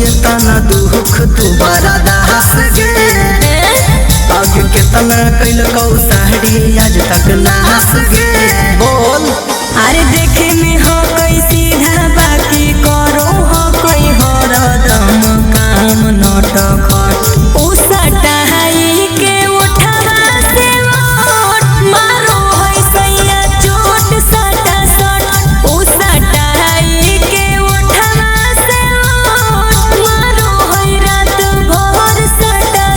ये तना दुख तू बड़ा दास गे आगे के तना कैल कौ साड़ी आज तक नास गे बोल। अरे देखे में हो कोई सीधा बाकी करो हो कोई हरदम काम नट खट उसटाई के उठवा से ओट मारो होई सैया चोट सटा सट उसटाई के उठवा से ओट मारो होई रात भर सटा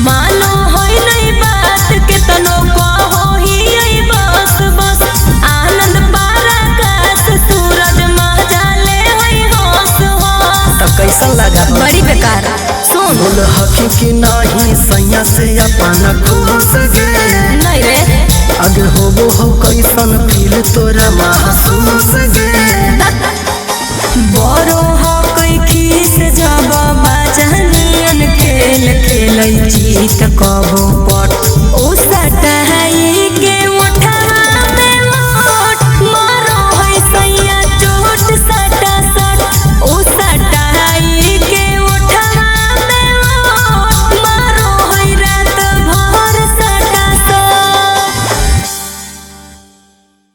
मानो होई नहीं बात के तनो कहो ही आई बस बस आनंद पराकाश सूरज मजाले होई होस होस। तो कैसन लगा बड़ी बेकार सुन बोल हकी कि नहीं सैया से अपना खुश गे नहीं रे आगे होबो हो कैसन फील तोरा महसूस गे बड़ो हो कोई खीस जब बाजनियन खेल खेलै जीत कबो